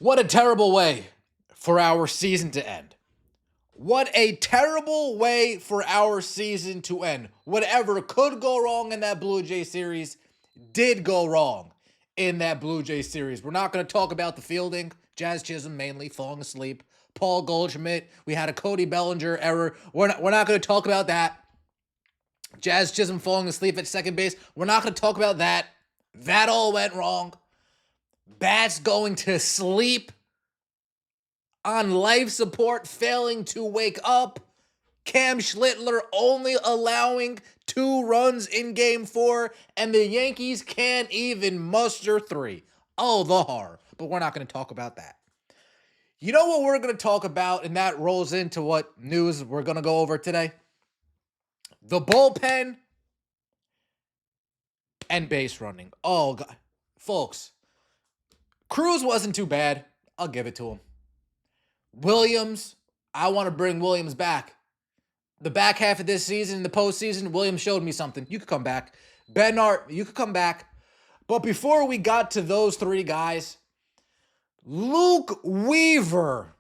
What a terrible way for our season to end. What a terrible way for our season to end. Whatever could go wrong in that Blue Jay series did go wrong in that Blue Jay series. We're not going to talk about the fielding. Jazz Chisholm mainly falling asleep. Paul Goldschmidt. We had a Cody Bellinger error. We're not going to talk about that. Jazz Chisholm falling asleep at second base. We're not going to talk about that. That all went wrong. Bats going to sleep on life support, failing to wake up. Cam Schlittler only allowing 2 runs in Game 4, and the Yankees can't even muster 3. Oh, the horror. But we're not going to talk about that. You know what we're going to talk about, and that rolls into what news we're going to go over today? The bullpen and base running. Oh, God. Folks, Cruz wasn't too bad. I'll give it to him. Williams, I want to bring Williams back. The back half of this season, the postseason, Williams showed me something. You could come back. Bednar, you could come back. But before we got to those 3 guys, Luke Weaver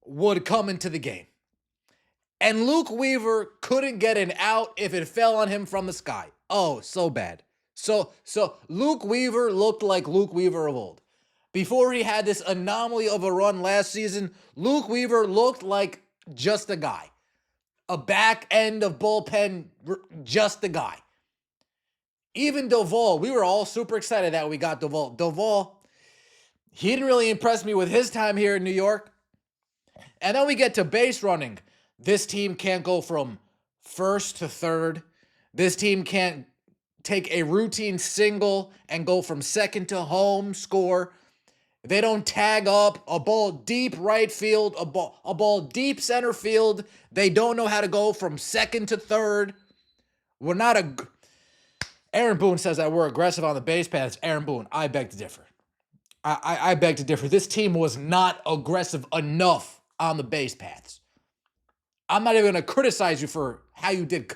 would come into the game. And Luke Weaver couldn't get an out if it fell on him from the sky. Oh, so bad. So Luke Weaver looked like Luke Weaver of old. Before he had this anomaly of a run last season, Luke Weaver looked like just a guy. A back end of bullpen, just a guy. Even Duvall, we were all super excited that we got Duvall. Duvall, he didn't really impress me with his time here in New York. And then we get to base running. This team can't go from first to third. This team can't take a routine single and go from second to home, score. They don't tag up a ball deep right field, a ball deep center field. They don't know how to go from second to third. We're not Aaron Boone says that we're aggressive on the base paths. Aaron Boone, I beg to differ. I beg to differ. This team was not aggressive enough on the base paths. I'm not even going to criticize you for how you did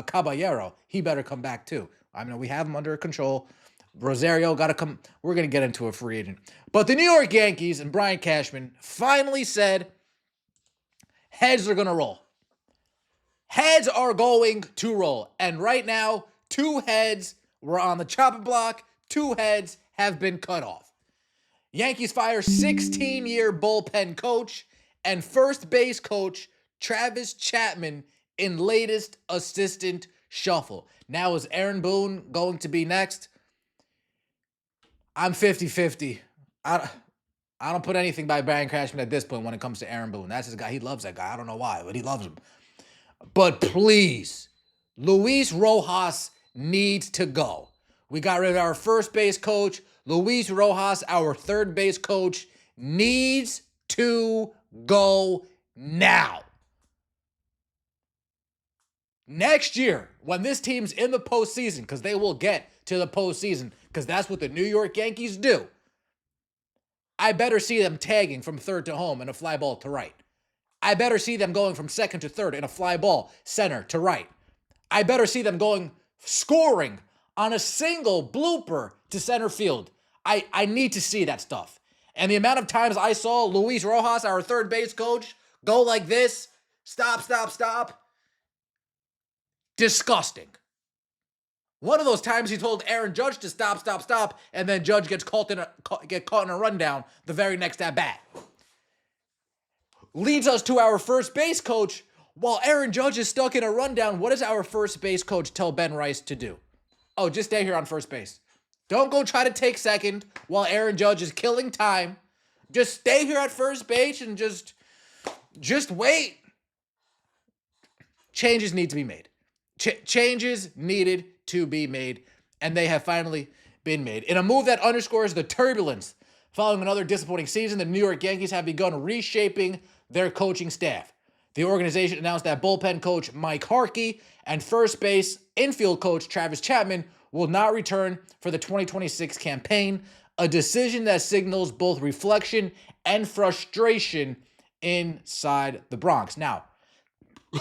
Caballero. He better come back too. I mean, we have him under control. Rosario got to come. We're going to get into a free agent. But the New York Yankees and Brian Cashman finally said heads are going to roll. Heads are going to roll. And right now, 2 heads were on the chopping block. 2 heads have been cut off. Yankees fire 16-year bullpen coach and first base coach Travis Chapman in latest assistant shuffle. Now, is Aaron Boone going to be next? I'm 50-50. I don't put anything by Brian Cashman at this point when it comes to Aaron Boone. That's his guy. He loves that guy. I don't know why, but he loves him. But please, Luis Rojas needs to go. We got rid of our first base coach. Luis Rojas, our third base coach, needs to go now. Next year, when this team's in the postseason, because they will get to the postseason, because that's what the New York Yankees do, I better see them tagging from third to home and a fly ball to right. I better see them going from second to third in a fly ball center to right. I better see them scoring on a single blooper to center field. I need to see that stuff. And the amount of times I saw Luis Rojas, our third base coach, go like this, stop, disgusting. One of those times he told Aaron Judge to stop, and then Judge gets caught in a rundown the very next at bat. Leads us to our first base coach. While Aaron Judge is stuck in a rundown, what does our first base coach tell Ben Rice to do? Oh, just stay here on first base. Don't go try to take second while Aaron Judge is killing time. Just stay here at first base and just wait. Changes need to be made. Changes needed to be made, and they have finally been made. In a move that underscores the turbulence following another disappointing season, the New York Yankees have begun reshaping their coaching staff. The organization announced that bullpen coach Mike Harkey and first base infield coach Travis Chapman will not return for the 2026 campaign, a decision that signals both reflection and frustration inside the Bronx. Now,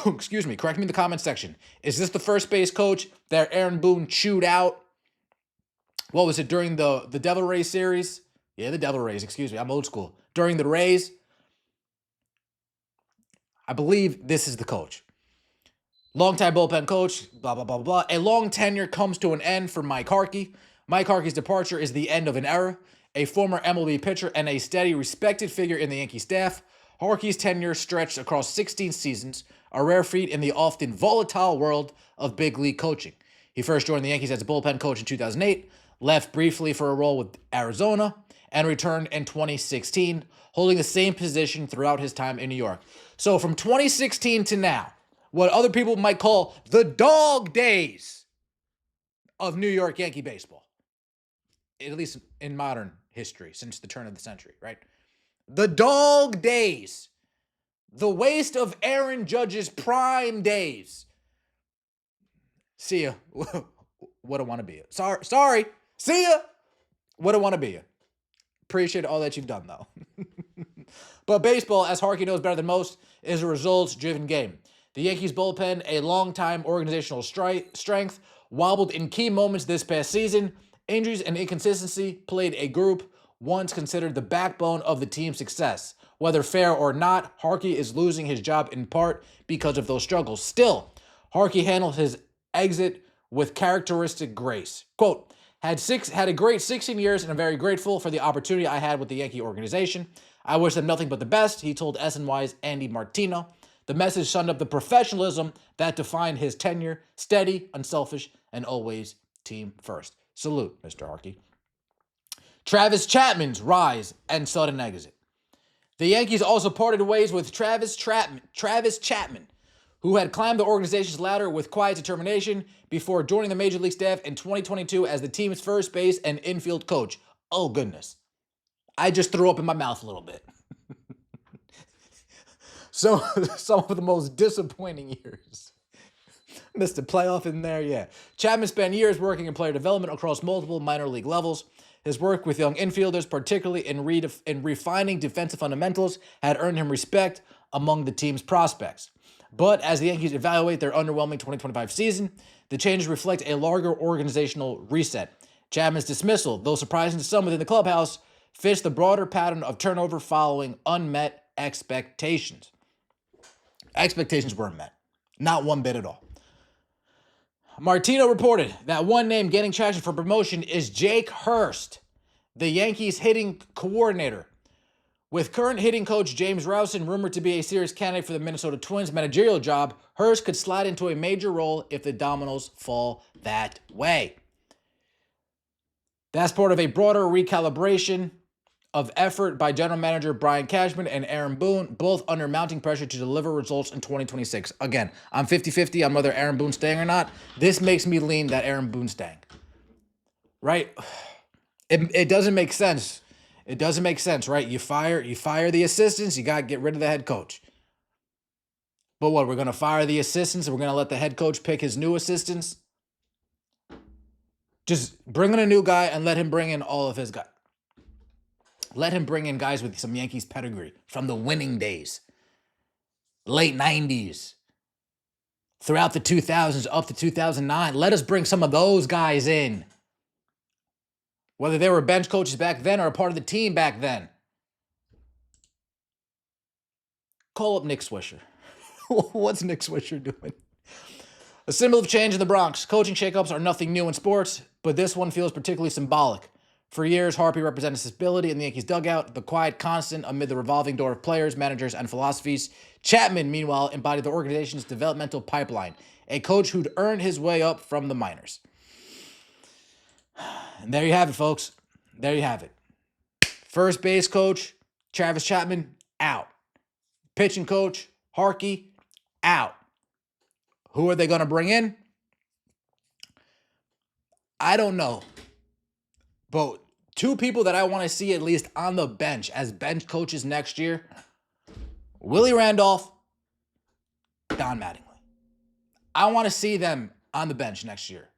excuse me, correct me in the comment section. Is this the first base coach that Aaron Boone chewed out? What was it, during the Devil Rays series? Yeah, the Devil Rays, excuse me. I'm old school. During the Rays, I believe this is the coach. Longtime bullpen coach, blah, blah, blah, blah. A long tenure comes to an end for Mike Harkey. Mike Harkey's departure is the end of an era. A former MLB pitcher and a steady, respected figure in the Yankee staff, Harkey's tenure stretched across 16 seasons, a rare feat in the often volatile world of big league coaching. He first joined the Yankees as a bullpen coach in 2008, left briefly for a role with Arizona, and returned in 2016, holding the same position throughout his time in New York. So from 2016 to now, what other people might call the dog days of New York Yankee baseball, at least in modern history, since the turn of the century, right? The dog days, the waste of Aaron Judge's prime days. See ya. What I want to be. Sorry. See ya. What I want to be. Appreciate all that you've done, though. But baseball, as Harkey knows better than most, is a results-driven game. The Yankees bullpen, a long-time organizational strength, wobbled in key moments this past season. Injuries and inconsistency played a group once considered the backbone of the team's success. Whether fair or not, Harkey is losing his job in part because of those struggles. Still, Harkey handled his exit with characteristic grace. Quote, had a great 16 years and I'm very grateful for the opportunity I had with the Yankee organization. I wish them nothing but the best, he told SNY's Andy Martino. The message summed up the professionalism that defined his tenure: steady, unselfish, and always team first. Salute, Mr. Harkey. Travis Chapman's rise and sudden exit. The Yankees also parted ways with Travis Chapman, who had climbed the organization's ladder with quiet determination before joining the Major League staff in 2022 as the team's first base and infield coach. Oh, goodness. I just threw up in my mouth a little bit. So, some of the most disappointing years. Missed a playoff in there, yeah. Chapman spent years working in player development across multiple minor league levels. His work with young infielders, particularly in refining defensive fundamentals, had earned him respect among the team's prospects. But as the Yankees evaluate their underwhelming 2025 season, the changes reflect a larger organizational reset. Chapman's dismissal, though surprising to some within the clubhouse, fits the broader pattern of turnover following unmet expectations. Expectations weren't met. Not one bit at all. Martino reported that one name getting traction for promotion is Jake Hurst, the Yankees hitting coordinator. With current hitting coach James Rowson rumored to be a serious candidate for the Minnesota Twins managerial job, Hurst could slide into a major role if the dominoes fall that way. That's part of a broader recalibration of effort by general manager Brian Cashman and Aaron Boone, both under mounting pressure to deliver results in 2026. Again, I'm 50-50 on whether Aaron Boone's staying or not. This makes me lean that Aaron Boone's staying. Right? It doesn't make sense. It doesn't make sense, right? You fire the assistants, you got to get rid of the head coach. But what, we're going to fire the assistants and we're going to let the head coach pick his new assistants? Just bring in a new guy and let him bring in all of his guys. Let him bring in guys with some Yankees pedigree from the winning days. Late 90s. Throughout the 2000s, up to 2009. Let us bring some of those guys in. Whether they were bench coaches back then or a part of the team back then. Call up Nick Swisher. What's Nick Swisher doing? A symbol of change in the Bronx. Coaching shakeups are nothing new in sports, but this one feels particularly symbolic. For years, Harpy represented stability in the Yankees dugout, the quiet constant amid the revolving door of players, managers, and philosophies. Chapman, meanwhile, embodied the organization's developmental pipeline, a coach who'd earned his way up from the minors. And there you have it, folks. There you have it. First base coach, Travis Chapman, out. Pitching coach, Harkey, out. Who are they going to bring in? I don't know. But two people that I want to see at least on the bench as bench coaches next year, Willie Randolph, Don Mattingly. I want to see them on the bench next year.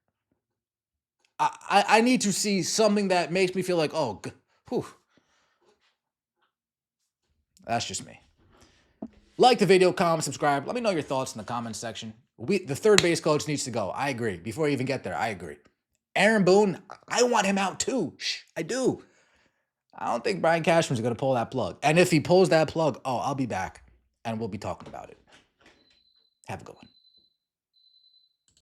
I need to see something that makes me feel like, oh, whew. That's just me. Like the video, comment, subscribe. Let me know your thoughts in the comments section. The third base coach needs to go. I agree. Before you even get there, I agree. Aaron Boone, I want him out too. I do. I don't think Brian Cashman's going to pull that plug. And if he pulls that plug, oh, I'll be back and we'll be talking about it. Have a good one.